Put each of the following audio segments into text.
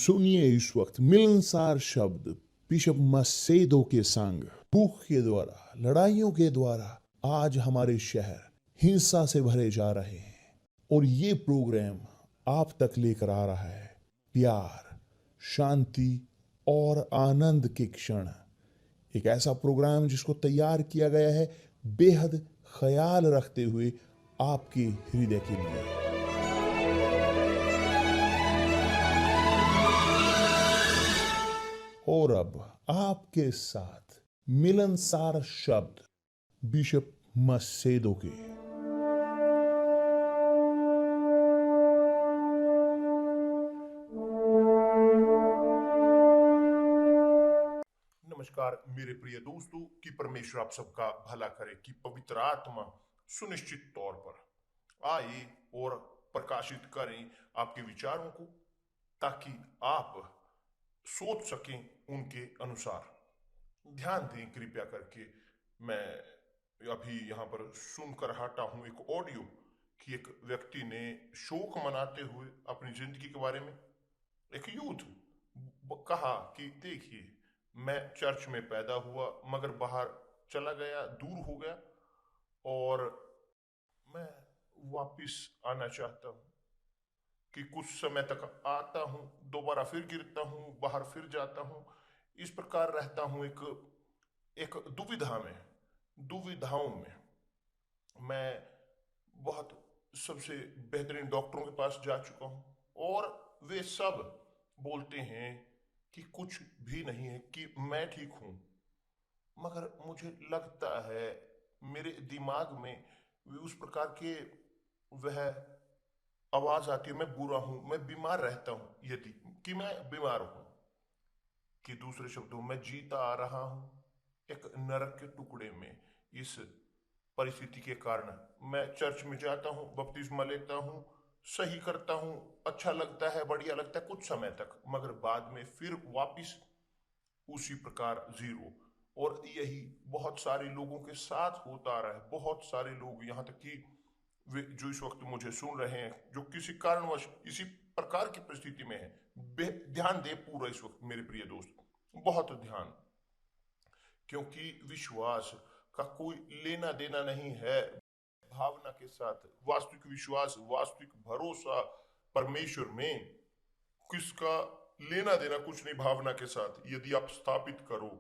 सुनिए इस वक्त मिलनसार शब्द बिशप मसेदो के संग। भूख के द्वारा, लड़ाइयों के द्वारा आज हमारे शहर हिंसा से भरे जा रहे हैं, और ये प्रोग्राम आप तक लेकर आ रहा है प्यार, शांति और आनंद के क्षण। एक ऐसा प्रोग्राम जिसको तैयार किया गया है बेहद ख्याल रखते हुए आपके हृदय के लिए। और अब आपके साथ मिलनसार शब्द बिशप मसेदो के। नमस्कार मेरे प्रिय दोस्तों, कि परमेश्वर आप सबका भला करे, कि पवित्र आत्मा सुनिश्चित तौर पर आए और प्रकाशित करें आपके विचारों को, ताकि आप सोच सकें उनके अनुसार। ध्यान दें कृपया करके, मैं अभी यहाँ पर सुनकर हटा हूँ एक ऑडियो कि एक व्यक्ति ने शोक मनाते हुए अपनी जिंदगी के बारे में, एक यूथ कहा कि देखिए, मैं चर्च में पैदा हुआ मगर बाहर चला गया, दूर हो गया, और मैं वापिस आना चाहता हूँ कि कुछ समय तक आता हूँ, दोबारा फिर गिरता हूँ, बाहर फिर जाता हूँ, इस प्रकार रहता हूँ एक दुविधाओं में। मैं बहुत सबसे बेहतरीन डॉक्टरों के पास जा चुका हूँ, और वे सब बोलते हैं कि कुछ भी नहीं है, कि मैं ठीक हूँ, मगर मुझे लगता है मेरे दिमाग में उस प्रकार के वह आवाज आती है, मैं बुरा हूं, मैं बीमार रहता हूं, यदि कि मैं बीमार हूं, कि दूसरे शब्दों में जीता आ रहा हूं एक नरक के टुकड़े में। इस परिस्थिति के कारण मैं चर्च में जाता हूं, बपतिस्मा लेता हूं, सही करता हूं, अच्छा लगता है, बढ़िया लगता है कुछ समय तक, मगर बाद में फिर वापिस उसी प्रकार जीरो। और यही बहुत सारे लोगों के साथ होता आ रहा है। बहुत सारे लोग, यहाँ तक कि वे जो इस वक्त मुझे सुन रहे हैं, जो किसी कारणवश इसी प्रकार की परिस्थिति में है, ध्यान दे पूरा इस वक्त मेरे प्रिय दोस्त, बहुत ध्यान, क्योंकि विश्वास का कोई लेना देना नहीं है भावना के साथ। वास्तविक विश्वास, वास्तविक भरोसा परमेश्वर में, किसका लेना देना कुछ नहीं भावना के साथ। यदि आप स्थापित करो,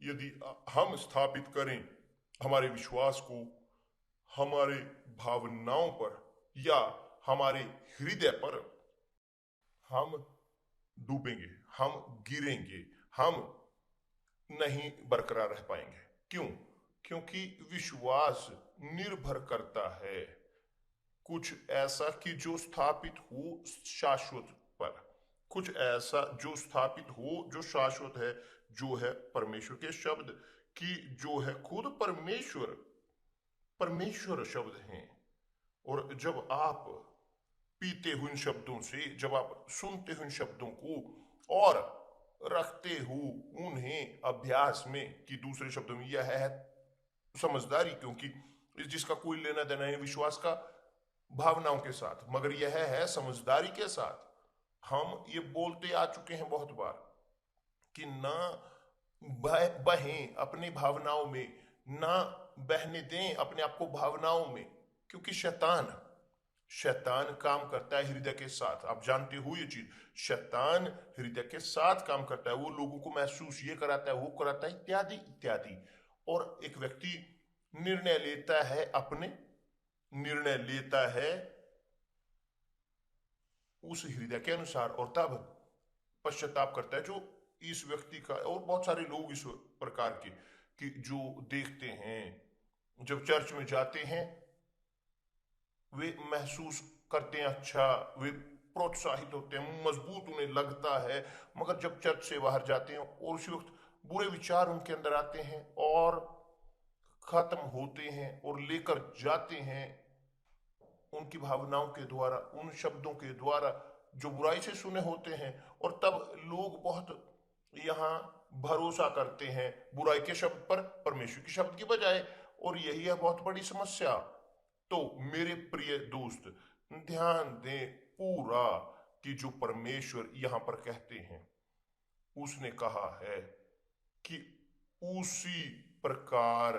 यदि हम स्थापित करें हमारे विश्वास को हमारे भावनाओं पर या हमारे हृदय पर, हम डूबेंगे, हम गिरेंगे, हम नहीं बरकरार रह पाएंगे। क्यों? क्योंकि विश्वास निर्भर करता है कुछ ऐसा कि जो स्थापित हो शाश्वत पर, कुछ ऐसा जो स्थापित हो जो शाश्वत है, जो है परमेश्वर के शब्द, की जो है खुद परमेश्वर शब्द हैं। और जब आप पीते हुए इन शब्दों से, जब आप सुनते हुए इन शब्दों को और रखते हो उन्हें अभ्यास में, कि दूसरे शब्दों में यह है समझदारी, क्योंकि जिसका कोई लेना देना नहीं विश्वास का भावनाओं के साथ, मगर यह है समझदारी के साथ। हम ये बोलते आ चुके हैं बहुत बार कि ना बहें अपनी भावनाओं में, ना बहने दें अपने आप को भावनाओं में, क्योंकि शैतान काम करता है हृदय के साथ। आप जानते हो ये चीज, शैतान हृदय के साथ काम करता है। वो लोगों को महसूस ये कराता है, वो कराता है, इत्यादि इत्यादि। और एक व्यक्ति निर्णय लेता है उस हृदय के अनुसार, और तब पश्चाताप करता है। जो इस व्यक्ति का, और बहुत सारे लोग इस प्रकार के, कि जो देखते हैं जब चर्च में जाते हैं, वे महसूस करते हैं अच्छा, वे प्रोत्साहित होते हैं, मजबूत उन्हें लगता है, मगर जब चर्च से बाहर जाते हैं और उसी वक्त बुरे विचार उनके अंदर आते हैं और खत्म होते हैं, और लेकर जाते हैं उनकी भावनाओं के द्वारा, उन शब्दों के द्वारा जो बुराई से सुने होते हैं। और तब लोग बहुत यहाँ भरोसा करते हैं बुराई के शब्द पर, परमेश्वर के शब्द की बजाय, और यही है बहुत बड़ी समस्या। तो मेरे प्रिय दोस्त, ध्यान दें पूरा कि जो परमेश्वर यहां पर कहते हैं, उसने कहा है कि उसी प्रकार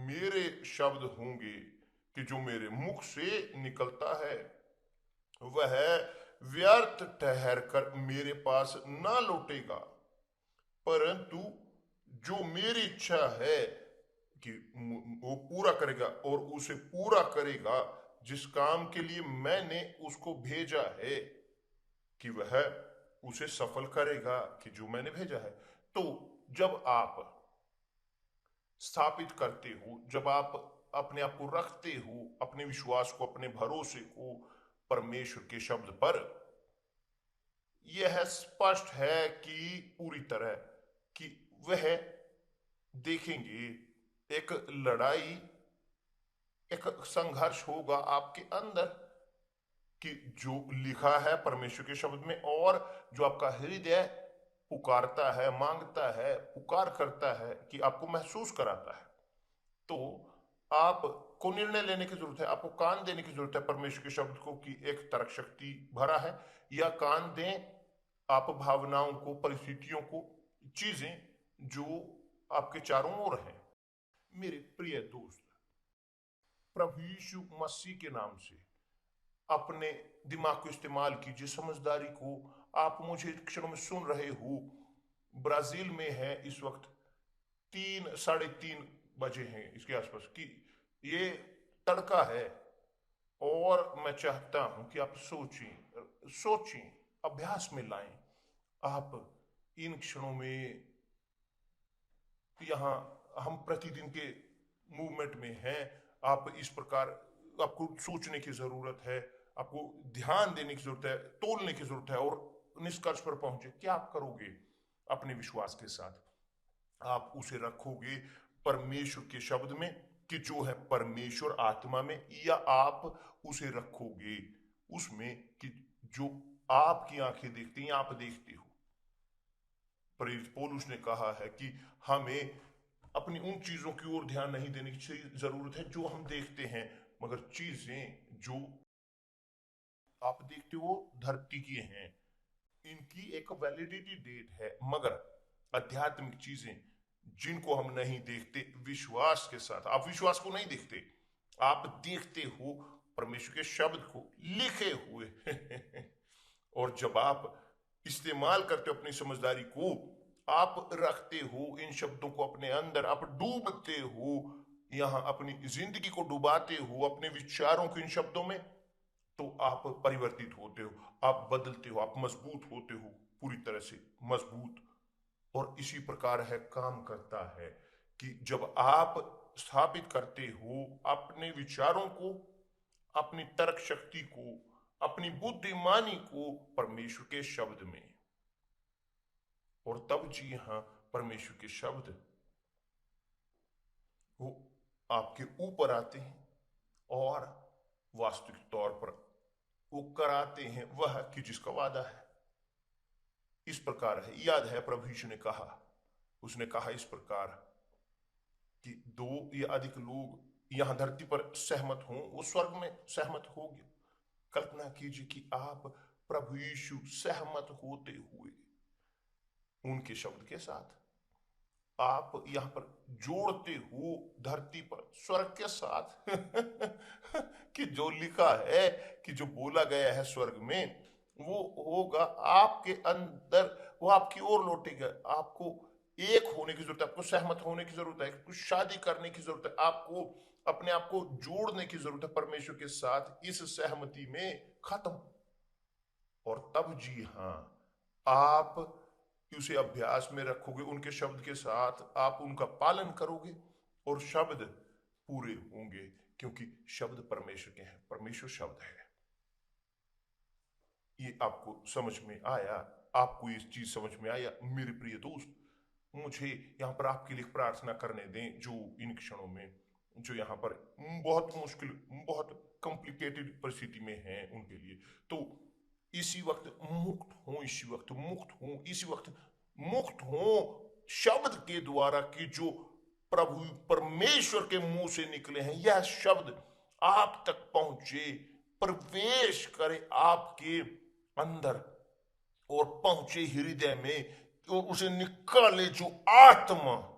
मेरे शब्द होंगे कि जो मेरे मुख से निकलता है वह व्यर्थ ठहर कर मेरे पास ना लौटेगा, परंतु जो मेरी इच्छा है कि वो पूरा करेगा, और उसे पूरा करेगा जिस काम के लिए मैंने उसको भेजा है, कि वह उसे सफल करेगा कि जो मैंने भेजा है। तो जब आप स्थापित करते हो, जब आप अपने आप को रखते हो, अपने विश्वास को, अपने भरोसे को परमेश्वर के शब्द पर, यह स्पष्ट है कि पूरी तरह कि वह देखेंगे एक लड़ाई, एक संघर्ष होगा आपके अंदर, कि जो लिखा है परमेश्वर के शब्द में और जो आपका हृदय पुकारता है, मांगता है, पुकार करता है, कि आपको महसूस कराता है। तो आपको निर्णय लेने की जरूरत है, आपको कान देने की जरूरत है परमेश्वर के शब्द को, कि एक तर्क शक्ति भरा है, या कान दें आप भावनाओं को, परिस्थितियों को, चीजें जो आपके चारों ओर हैं। मेरे प्रिय दोस्त, प्रभु यीशु मसीह के नाम से अपने दिमाग को इस्तेमाल कीजिए, समझदारी को। आप मुझे क्षणों में सुन रहे हो, ब्राजील में है इस वक्त 3 साढ़े 3 बजे हैं इसके आसपास, कि ये तड़का है, और मैं चाहता हूं कि आप सोचें, अभ्यास में लाएं। आप इन क्षणों में, यहां हम प्रतिदिन के मूवमेंट में हैं, आप इस प्रकार, आपको सोचने की जरूरत है, आपको ध्यान देने की जरूरत है, तोलने की जरूरत है, और निष्कर्ष पर पहुंचे। क्या आप करोगे अपने विश्वास के साथ? आप उसे रखोगे परमेश्वर के शब्द में, कि जो है परमेश्वर आत्मा में, या आप उसे रखोगे उसमें कि जो आपकी आंखें देखती हैं, आप देखते हो। प्रेरित पौलुस ने कहा है कि हमें अपनी उन चीजों की ओर ध्यान नहीं देने की जरूरत है जो हम देखते हैं, मगर चीजें जो आप देखते हो धरती की हैं, इनकी एक वैलिडिटी डेट है। मगर आध्यात्मिक चीजें जिनको हम नहीं देखते, विश्वास के साथ, आप विश्वास को नहीं देखते, आप देखते हो परमेश्वर के शब्द को लिखे हुए और जब आप इस्तेमाल करते हो अपनी समझदारी को, आप रखते हो इन शब्दों को अपने अंदर, आप डूबते हो, यहां अपनी जिंदगी को डुबाते हो अपने विचारों को इन शब्दों में, तो आप परिवर्तित होते हो, आप बदलते हो, आप मजबूत होते हो, पूरी तरह से मजबूत। और इसी प्रकार है, काम करता है कि जब आप स्थापित करते हो अपने विचारों को, अपनी तर्क शक्ति को, अपनी बुद्धिमानी को परमेश्वर के शब्द में, और तब जी हां, परमेश्वर के शब्द वो आपके ऊपर आते हैं और वास्तविक तौर पर वो कराते हैं वह कि जिसका वादा है। इस प्रकार है, याद है प्रभु यीशु ने कहा, उसने कहा इस प्रकार कि 2 या अधिक लोग यहां धरती पर सहमत हों, वो स्वर्ग में सहमत होंगे। कल्पना कीजिए कि आप प्रभु यीशु सहमत होते हुए उनके शब्द के साथ, आप यहां पर जोड़ते हो धरती पर स्वर्ग के साथ कि जो लिखा है, कि जो बोला गया है स्वर्ग में, वो होगा आपके अंदर, वो आपकी ओर लौटेगा। आपको एक होने की जरूरत है, आपको सहमत होने की जरूरत है, कुछ शादी करने की जरूरत है, आपको अपने आप को जोड़ने की जरूरत है परमेश्वर के साथ, इस सहमति में खत्म। और तब जी हां, आप उसे अभ्यास में रखोगे उनके शब्द के साथ, आप उनका पालन करोगे और शब्द पूरे होंगे, क्योंकि शब्द परमेश्वर के हैं, परमेश्वर शब्द है। ये आपको समझ में आया? आपको ये चीज समझ में आया मेरे प्रिय दोस्त? मुझे यहाँ पर आपके लिए प्रार्थना करने दें, जो इन क्षणों में, जो यहाँ पर बहुत मुश्किल, बहुत कॉम्प्लिकेटेड परिस्थिति में हैं उनके लिए। तो इसी वक्त मुक्त हो, इसी वक्त मुक्त हो, इसी वक्त मुक्त हो शब्द के द्वारा, कि जो प्रभु परमेश्वर के मुंह से निकले हैं, यह शब्द आप तक पहुंचे, प्रवेश करे आपके अंदर, और पहुंचे हृदय में और उसे निकाले जो आत्मा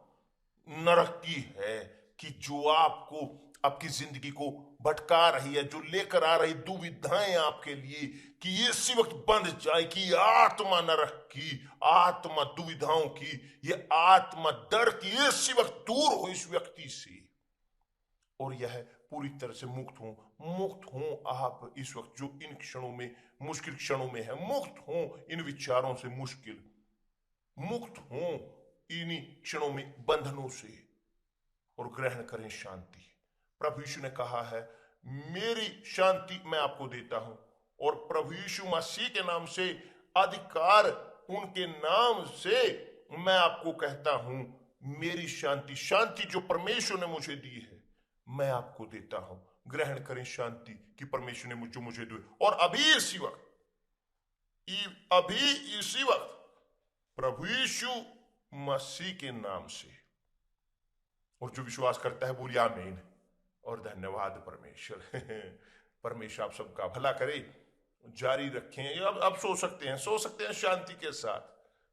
नरक की है, कि जो आपको आपकी जिंदगी को भटका रही है, जो लेकर आ रही दुविधाएं आपके लिए, कि ये इसी वक्त बंद जाए, कि ये आत्मा नरक की, आत्मा दुविधाओं की, ये आत्मा डर की इसी वक्त दूर हो इस व्यक्ति से, और यह पूरी तरह से मुक्त हो आप इस वक्त जो इन क्षणों में, मुश्किल क्षणों में है। मुक्त हो इन विचारों से, मुक्त हो इन्हीं क्षणों में बंधनों से, और ग्रहण करें शांति। प्रभु यीशु ने कहा है, मेरी शांति मैं आपको देता हूं, और प्रभु यीशु मसीह के नाम से, अधिकार उनके नाम से मैं आपको कहता हूं, मेरी शांति जो परमेश्वर ने मुझे दी है, मैं आपको देता हूं। ग्रहण करें शांति कि परमेश्वर ने मुझे दी। और अभी इसी वक्त प्रभु यीशु मसीह के नाम से, और जो विश्वास करता है बोलिए आमीन और धन्यवाद परमेश्वर। परमेश्वर आप सबका भला करे, जारी रखें। अब सो सकते हैं शांति के साथ,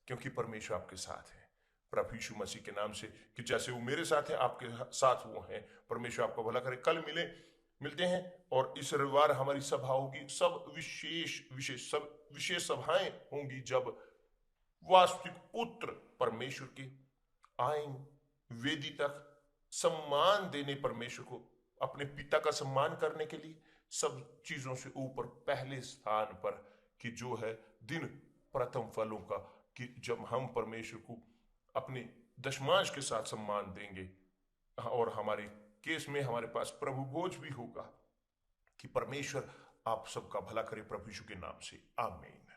क्योंकि परमेश्वर आपके साथ है। प्रभु यीशु मसीह के नाम से, कि जैसे वो मेरे साथ है आपके साथ वो हैं। परमेश्वर आपका भला करे। कल मिलते हैं, और इस रविवार हमारी सभा होगी। सब विशेष सभाएं होंगी, जब वास्तविक पुत्र परमेश्वर के आएंगे वेदी तक, सम्मान देने परमेश्वर को, अपने पिता का सम्मान करने के लिए, सब चीजों से ऊपर पहले स्थान पर, कि जो है दिन प्रथम फलों का, कि जब हम परमेश्वर को अपने दशमांश के साथ सम्मान देंगे, और हमारे केस में हमारे पास प्रभु भोज भी होगा। कि परमेश्वर आप सबका भला करे प्रभु यीशु के नाम से, आमीन।